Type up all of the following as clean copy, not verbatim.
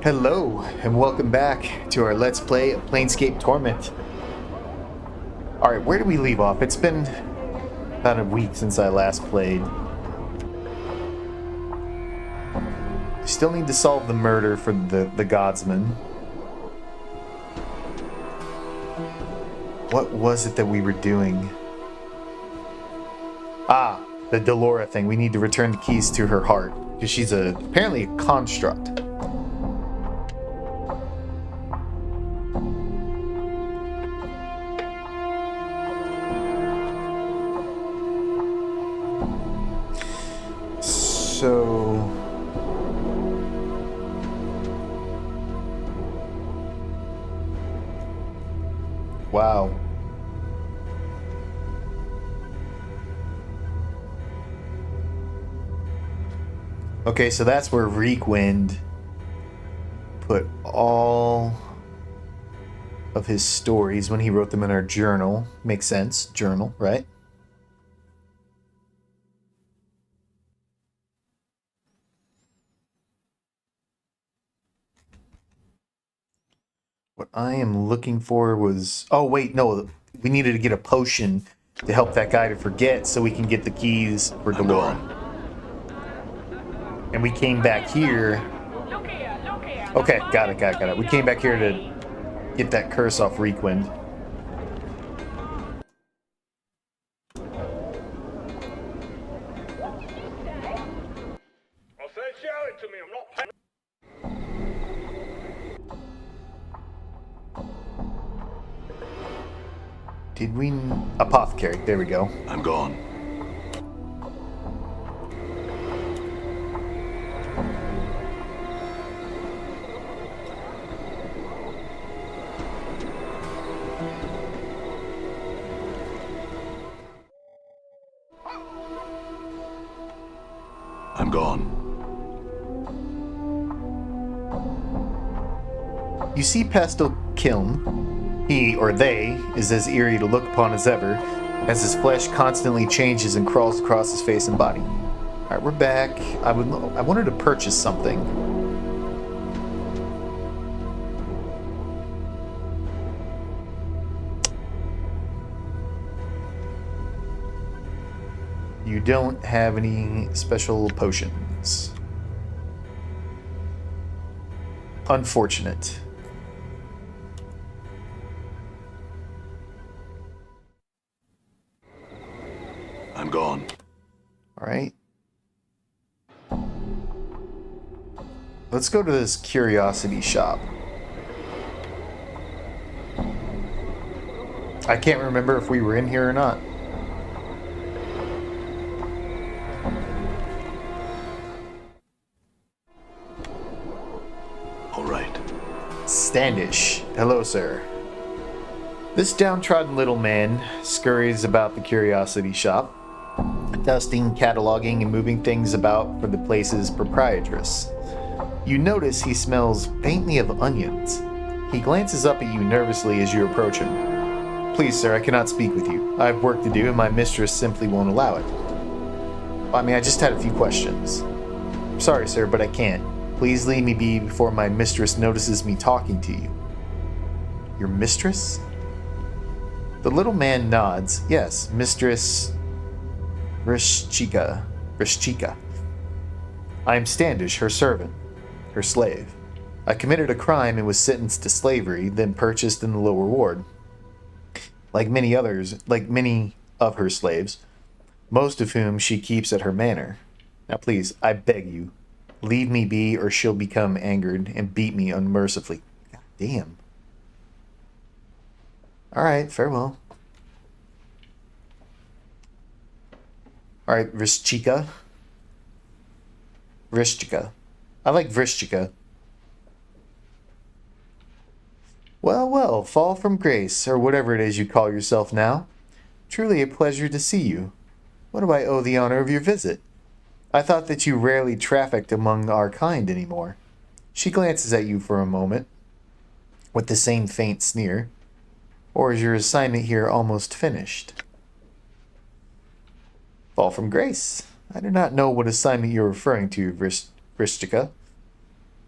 Hello, and welcome back to our Let's Play of Planescape Torment. Alright, where did we leave off? It's been about a week since I last played. Still need to solve the murder for the Godsman. What was it that we were doing? Ah, the Delora thing. We need to return the keys to her heart, because she's apparently a construct. So... wow. Okay, so that's where Reekwind put all of his stories when he wrote them in our journal. Makes sense. Journal, right? What I am looking for was... oh, wait, no. We needed to get a potion to help that guy to forget so we can get the keys for Delora. And we came back here... okay, got it. We came back here to get that curse off Reekwind. Did we... apothecary, there we go. I'm gone. I'm gone. You see Pastel Kiln. He, or they, is as eerie to look upon as ever, as his flesh constantly changes and crawls across his face and body. Alright, we're back. I wanted to purchase something. You don't have any special potions. Unfortunate. I'm gone. Alright. Let's go to this Curiosity shop. I can't remember if we were in here or not. All right. Standish. Hello, sir. This downtrodden little man scurries about the Curiosity shop, dusting, cataloging, and moving things about for the place's proprietress. You notice he smells faintly of onions. He glances up at you nervously as you approach him. Please, sir, I cannot speak with you. I have work to do, and my mistress simply won't allow it. I just had a few questions. Sorry, sir, but I can't. Please leave me be before my mistress notices me talking to you. Your mistress? The little man nods. Yes, Mistress Rishchika. I am Standish, her servant, her slave. I committed a crime and was sentenced to slavery, then purchased in the lower ward. Like many of her slaves, most of whom she keeps at her manor. Now please, I beg you, leave me be or she'll become angered and beat me unmercifully. God damn. Alright, farewell. Alright, Vrishchika. I like Vrishchika. Well, fall from grace, or whatever it is you call yourself now. Truly a pleasure to see you. What do I owe the honor of your visit? I thought that you rarely trafficked among our kind anymore. She glances at you for a moment, with the same faint sneer. Or is your assignment here almost finished? Fall from grace. I do not know what assignment you're referring to, Vrishchika.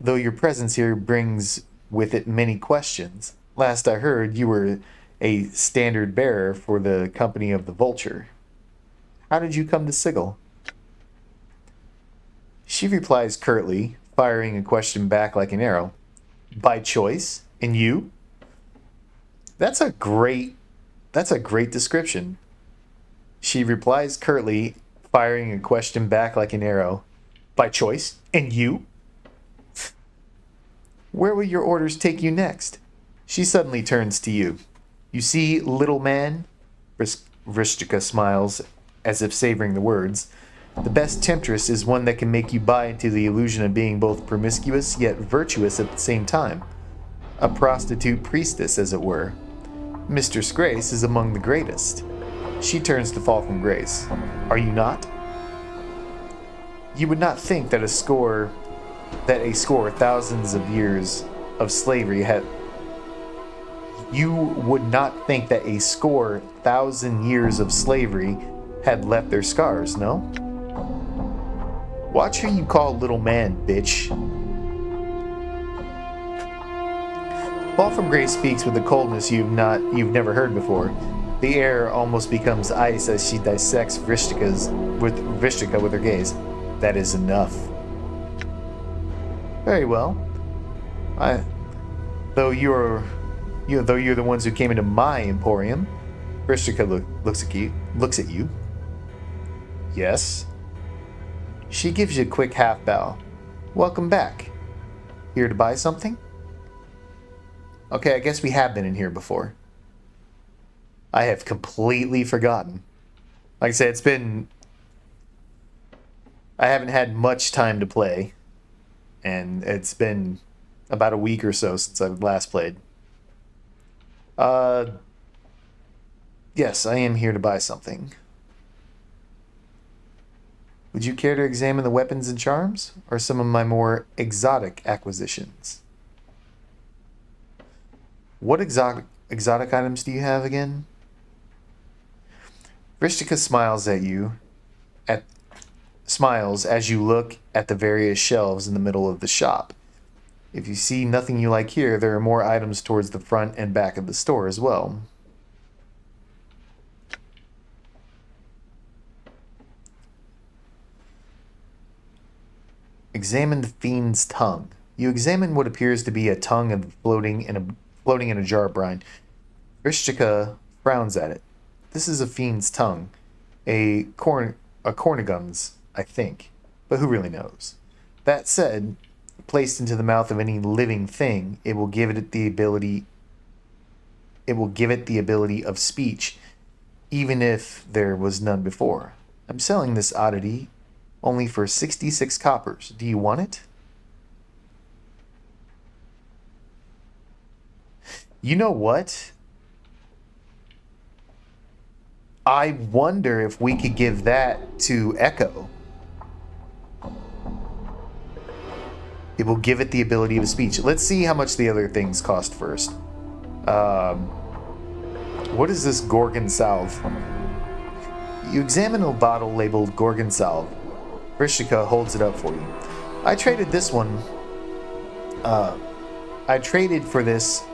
though your presence here brings with it many questions. Last I heard, you were a standard bearer for the company of the Vulture. How did you come to Sigil? She replies curtly, firing a question back like an arrow. By choice? And you? That's a great description. She replies curtly, firing a question back like an arrow. By choice? And you? Where will your orders take you next? She suddenly turns to you. You see, little man? Vrishtika smiles, as if savoring the words. The best temptress is one that can make you buy into the illusion of being both promiscuous yet virtuous at the same time. A prostitute priestess, as it were. Mistress Grace is among the greatest. She turns to fall from grace. Are you not? You would not think that a score thousands of years of slavery had. You would not think that a score thousand years of slavery had left their scars, no? Watch who you call little man, bitch. Fall from Grace speaks with a coldness you've never heard before. The air almost becomes ice as she dissects Vrishtika with her gaze. That is enough. Very well. Though you're the ones who came into my emporium, Vrishtika looks at you. Yes. She gives you a quick half bow. Welcome back. Here to buy something? Okay, I guess we have been in here before. I have completely forgotten. Like I said, I haven't had much time to play, and it's been about a week or so since I've last played. Yes, I am here to buy something. Would you care to examine the weapons and charms, or some of my more exotic acquisitions? What exotic items do you have again? Vrishtika smiles as you look at the various shelves in the middle of the shop. If you see nothing you like here, there are more items towards the front and back of the store as well. Examine the fiend's tongue. You examine what appears to be a tongue floating in a jar of brine. Vrishtika frowns at it. This is a fiend's tongue. A cornigun's, I think. But who really knows? That said, placed into the mouth of any living thing, it will give it the ability of speech, even if there was none before. I'm selling this oddity only for 66 coppers. Do you want it? You know what? I wonder if we could give that to Echo. It will give it the ability of speech. Let's see how much the other things cost first. What is this Gorgon Salve? You examine a bottle labeled Gorgon Salve. Vrishtika holds it up for you. I traded this one. I traded for this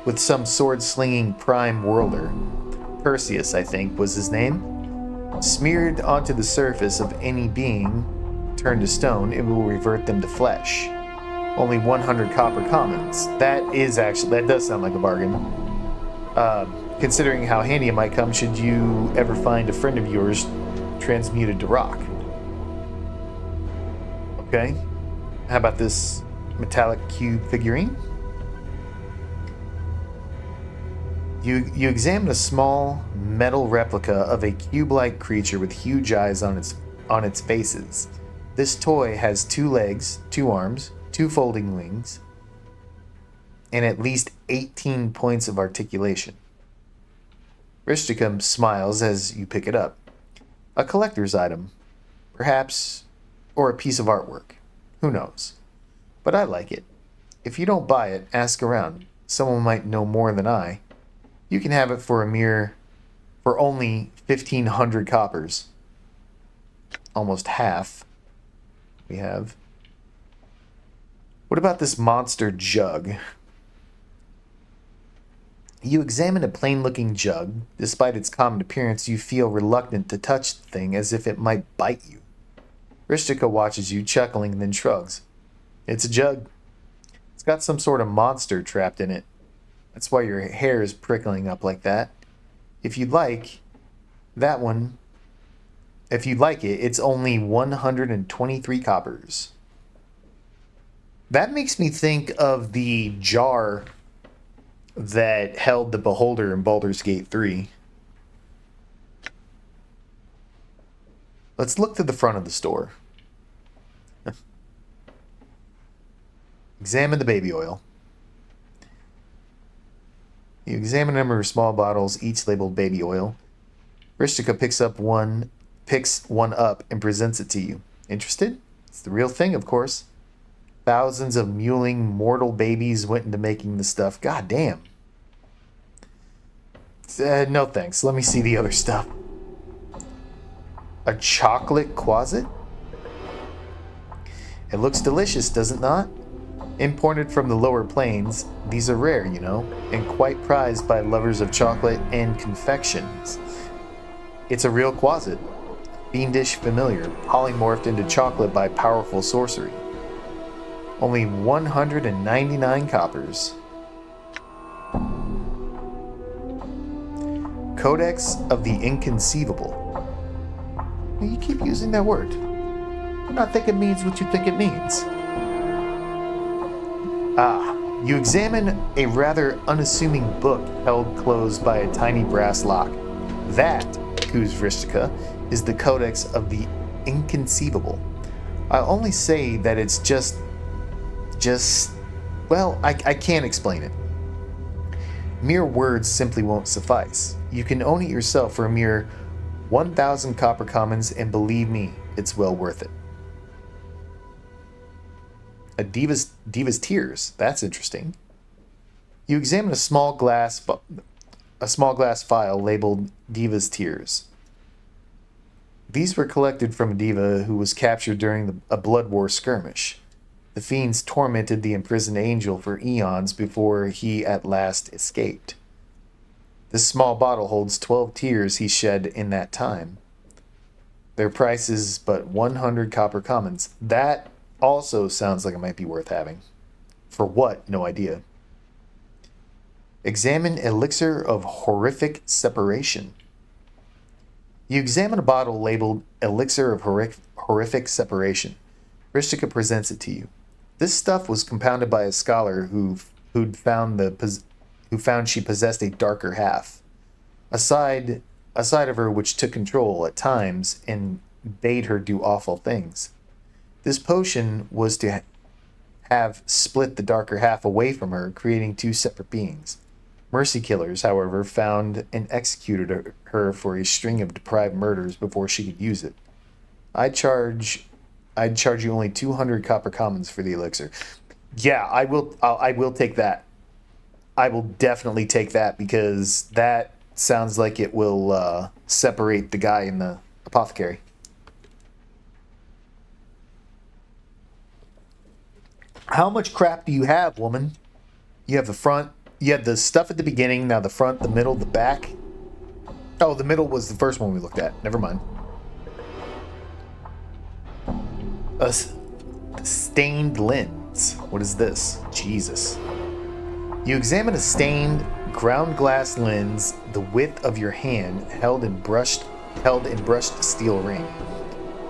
with some sword-slinging prime worlder. Perseus, I think, was his name. Smeared onto the surface of any being turned to stone, it will revert them to flesh. Only 100 copper commons. That does sound like a bargain. Considering how handy it might come should you ever find a friend of yours transmuted to rock. Okay. How about this metallic cube figurine? You examine a small metal replica of a cube-like creature with huge eyes on its faces. This toy has 2 legs, 2 arms, 2 folding wings, and at least 18 points of articulation. Risticum smiles as you pick it up. A collector's item, perhaps, or a piece of artwork. Who knows? But I like it. If you don't buy it, ask around. Someone might know more than I. You can have it for only 1,500 coppers. Almost half we have. What about this monster jug? You examine a plain-looking jug. Despite its common appearance, you feel reluctant to touch the thing as if it might bite you. Ristika watches you, chuckling, and then shrugs. It's a jug. It's got some sort of monster trapped in it. That's why your hair is prickling up like that. If you'd like that one, if you'd like it, it's only 123 coppers. That makes me think of the jar that held the beholder in Baldur's Gate 3. Let's look to the front of the store. Examine the baby oil. You examine a number of small bottles, each labeled baby oil. Ristika picks one up and presents it to you. Interested? It's the real thing, of course. Thousands of mewling mortal babies went into making the stuff. God damn. No thanks. Let me see the other stuff. A chocolate quasit? It looks delicious, does it not? Imported from the lower plains, these are rare, you know, and quite prized by lovers of chocolate and confections. It's a real quasit. Fiendish familiar, polymorphed into chocolate by powerful sorcery. Only 199 coppers. Codex of the Inconceivable. You keep using that word. I think it means what you think it means. You examine a rather unassuming book held closed by a tiny brass lock. That, coos Ristika, is the Codex of the Inconceivable. I'll only say that it's well, I can't explain it. Mere words simply won't suffice. You can own it yourself for a mere 1,000 copper commons, and believe me, it's well worth it. A Diva's Tears. That's interesting. You examine a small glass file labeled Diva's Tears. These were collected from a diva who was captured during a blood war skirmish. The fiends tormented the imprisoned angel for eons before he at last escaped. This small bottle holds 12 tears he shed in that time. Their price is but 100 copper commons. That also sounds like it might be worth having. For what? No idea. Examine Elixir of Horrific Separation. You examine a bottle labeled Elixir of Horrific Separation. Ristika presents it to you. This stuff was compounded by a scholar who found she possessed a darker half, a side of her which took control at times and bade her do awful things. This potion was to have split the darker half away from her, creating two separate beings. Mercy killers, however, found and executed her for a string of deprived murders before she could use it. I'd charge you only 200 copper commons for the elixir. Yeah, I will take that. I will definitely take that because that sounds like it will separate the guy in the apothecary. How much crap do you have, woman? You have the front. You had the stuff at the beginning. Now the front, the middle, the back. Oh, the middle was the first one we looked at. Never mind. A stained lens. What is this? Jesus. You examine a stained ground glass lens, the width of your hand, held in brushed steel ring.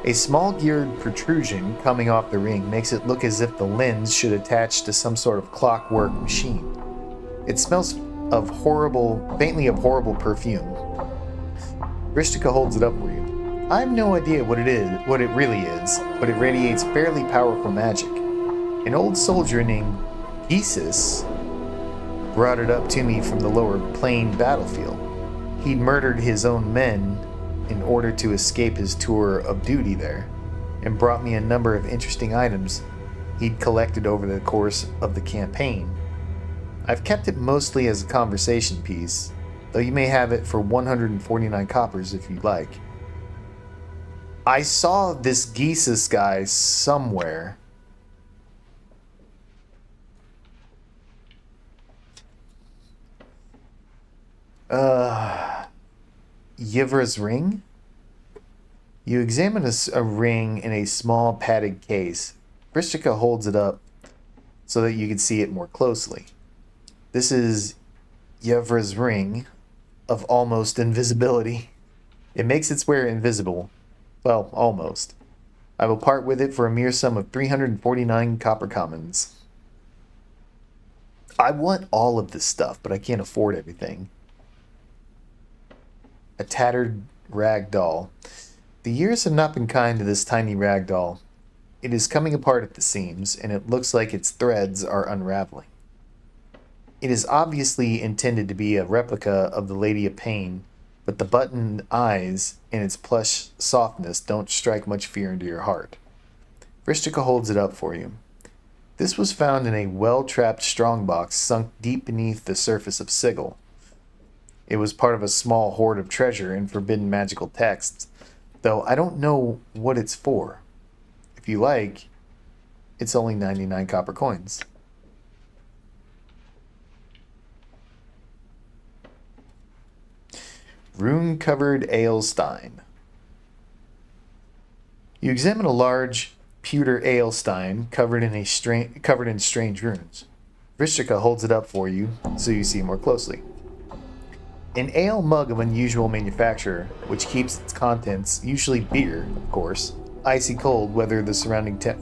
A small geared protrusion coming off the ring makes it look as if the lens should attach to some sort of clockwork machine. It smells faintly of horrible perfume. Ristika holds it up for you. I have no idea what it really is, but it radiates fairly powerful magic. An old soldier named Geesis brought it up to me from the lower plain battlefield. He'd murdered his own men in order to escape his tour of duty there, and brought me a number of interesting items he'd collected over the course of the campaign. I've kept it mostly as a conversation piece, though you may have it for 149 coppers if you'd like. I saw this Geesis guy somewhere. Yivra's ring? You examine a ring in a small padded case. Vrishtika holds it up so that you can see it more closely. This is Yevra's ring of almost invisibility. It makes its wearer invisible. Well, almost. I will part with it for a mere sum of 349 copper commons. I want all of this stuff, but I can't afford everything. A tattered rag doll. The years have not been kind to this tiny rag doll. It is coming apart at the seams, and it looks like its threads are unraveling. It is obviously intended to be a replica of the Lady of Pain, but the buttoned eyes and its plush softness don't strike much fear into your heart. Vrishtika holds it up for you. This was found in a well-trapped strongbox sunk deep beneath the surface of Sigil. It was part of a small hoard of treasure and forbidden magical texts, though I don't know what it's for. If you like, it's only 99 copper coins. Rune-covered ale stein. You examine a large pewter ale stein covered in strange runes. Vrishtika holds it up for you so you see more closely. An ale mug of unusual manufacture, which keeps its contents, usually beer, of course, icy cold, whatever the surrounding temperature.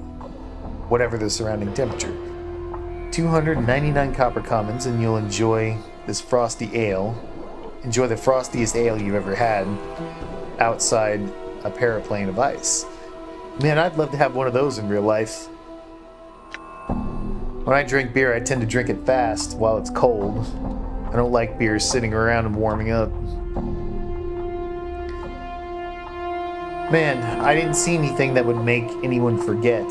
299 copper commons, and you'll enjoy this frosty ale. Enjoy the frostiest ale you've ever had outside a paraplane of ice. Man, I'd love to have one of those in real life. When I drink beer, I tend to drink it fast while it's cold. I don't like beer sitting around and warming up. Man, I didn't see anything that would make anyone forget.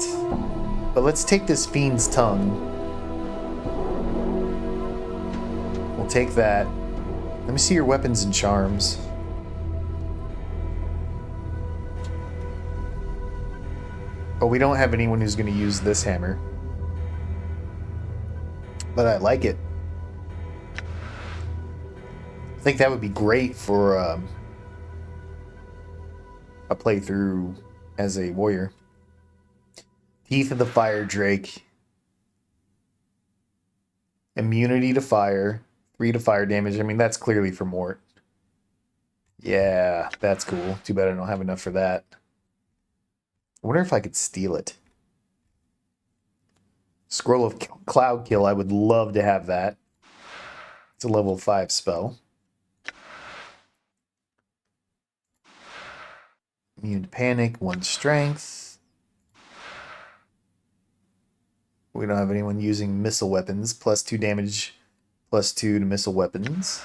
But let's take this fiend's tongue. We'll take that. Let me see your weapons and charms. Oh, we don't have anyone who's going to use this hammer. But I like it. I think that would be great for a playthrough as a warrior. Teeth of the Fire Drake. Immunity to fire. 3 to fire damage. I mean, that's clearly for Mort. Yeah, that's cool. Too bad I don't have enough for that. I wonder if I could steal it. Scroll of Cloud Kill. I would love to have that. It's a level 5 spell. Immune to Panic. 1 strength. We don't have anyone using missile weapons. Plus 2 damage. Plus 2 to missile weapons.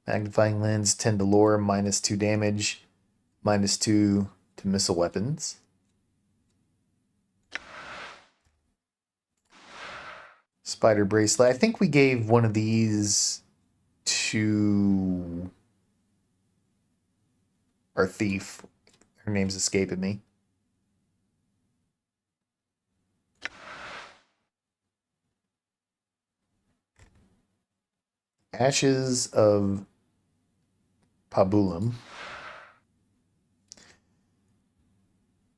Magnifying lens, 10 to lore, minus 2 damage, minus 2 to missile weapons. Spider bracelet. I think we gave one of these to our thief. Her name's escaping me. Ashes of Pabulum.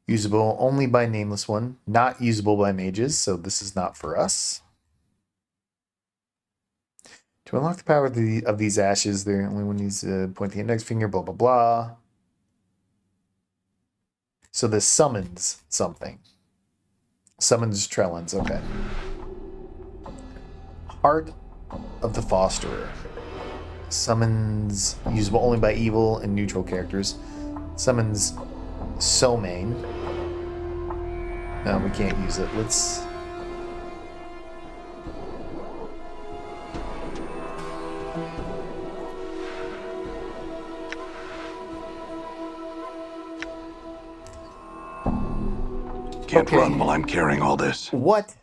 Usable only by Nameless One. Not usable by mages, so this is not for us. To unlock the power of these ashes, the only one needs to point the index finger, blah, blah, blah. So this summons something. Summons Trellens, okay. Heart of the Fosterer. Summons usable only by evil and neutral characters. Summons Somain. No, we can't use it. Let's... Can't run while I'm carrying all this. What?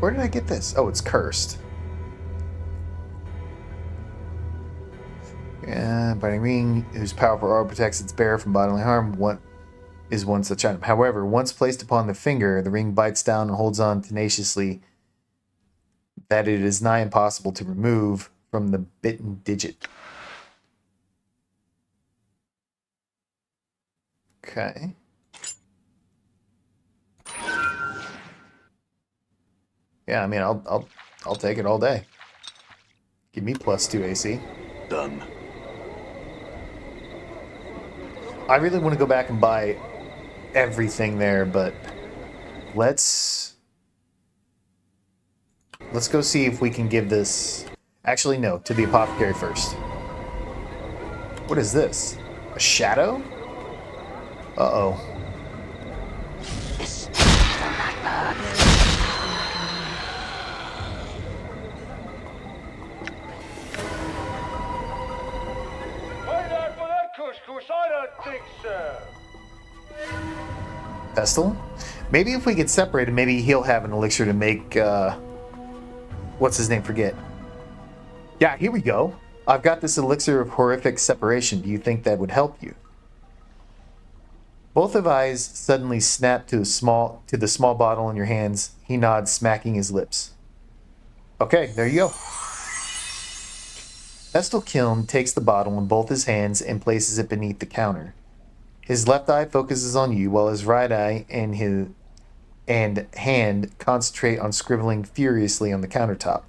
Where did I get this? Oh, it's cursed. Yeah, biting ring, whose powerful aura protects its bearer from bodily harm. What is one such item? However, once placed upon the finger, the ring bites down and holds on tenaciously that it is nigh impossible to remove from the bitten digit. Okay. Yeah, I mean, I'll take it all day. Give me +2 AC. Done. I really want to go back and buy everything there, but let's go see if we can give this. Actually, no, to the apothecary first. What is this? A shadow? Uh-oh. I don't think so. Pestle? Maybe if we get separated, maybe he'll have an elixir to make, what's his name forget? Yeah, here we go. I've got this elixir of horrific separation. Do you think that would help you? Both of eyes suddenly snap to the small bottle in your hands. He nods, smacking his lips. Okay, there you go. Pestle Kiln takes the bottle in both his hands and places it beneath the counter. His left eye focuses on you, while his right eye and hand concentrate on scribbling furiously on the countertop.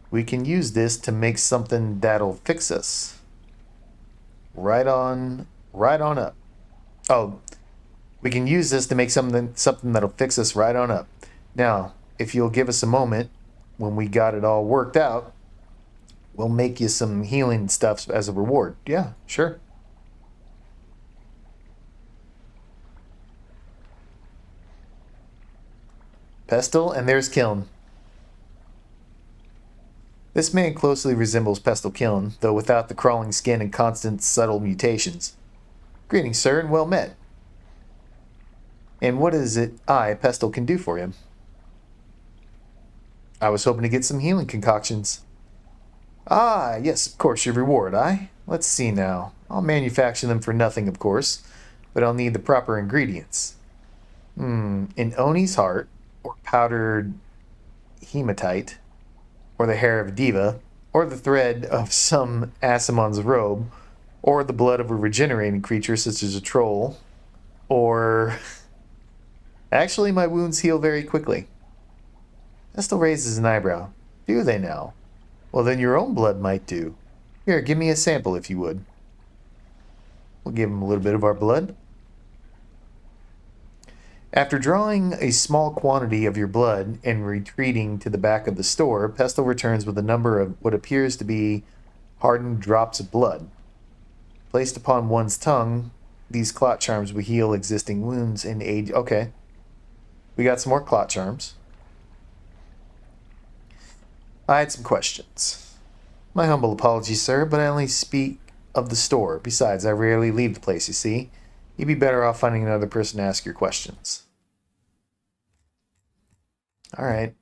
We can use this to make something that'll fix us. Right on up. Oh, we can use this to make something that'll fix us right on up. Now, if you'll give us a moment, when we got it all worked out, we'll make you some healing stuff as a reward. Yeah, sure. Pestle, and there's Kiln. This man closely resembles Pestle Kiln, though without the crawling skin and constant subtle mutations. Greetings, sir, and well met. And what is it I, Pestle, can do for you? I was hoping to get some healing concoctions. Ah, yes, of course, your reward, Let's see now. I'll manufacture them for nothing, of course, but I'll need the proper ingredients. An Oni's heart, or powdered hematite, or the hair of a diva, or the thread of some Asimon's robe, or the blood of a regenerating creature such as a troll, or... Actually, my wounds heal very quickly. Pestle raises an eyebrow. Do they now? Well, then your own blood might do. Here, give me a sample if you would. We'll give him a little bit of our blood. After drawing a small quantity of your blood and retreating to the back of the store, Pestle returns with a number of what appears to be hardened drops of blood. Placed upon one's tongue, these clot charms will heal existing wounds and aid... Okay. We got some more clot charms. I had some questions. My humble apologies, sir, but I only speak of the store. Besides, I rarely leave the place, you see. You'd be better off finding another person to ask your questions. Alright.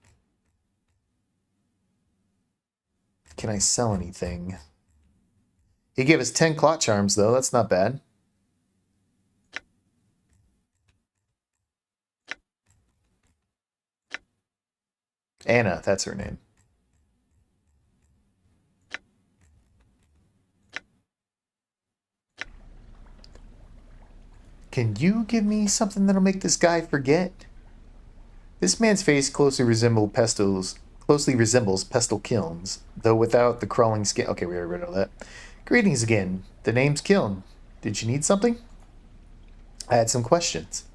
Can I sell anything? He gave us 10 clot charms, though. That's not bad. Anna, that's her name. Can you give me something that'll make this guy forget? This man's face closely resembles Pestle Kiln's, though without the crawling skin. Okay, we already read all that. Greetings again. The name's Kiln. Did you need something? I had some questions.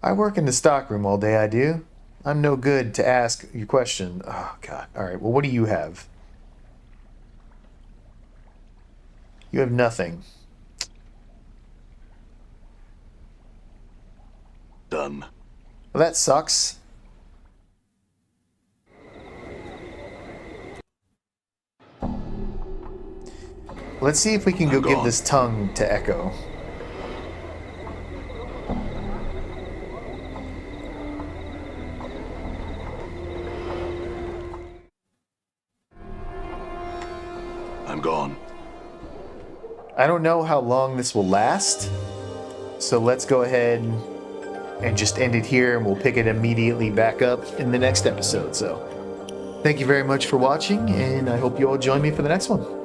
I work in the stockroom all day, I do. I'm no good to ask you question. Oh, God. All right, well, what do you have? You have nothing. Done. Well, that sucks. Let's see if we can go give this tongue to Echo. I'm gone. I don't know how long this will last, so let's go ahead and just end it here, and we'll pick it immediately back up in the next episode. So thank you very much for watching, and I hope you all join me for the next one.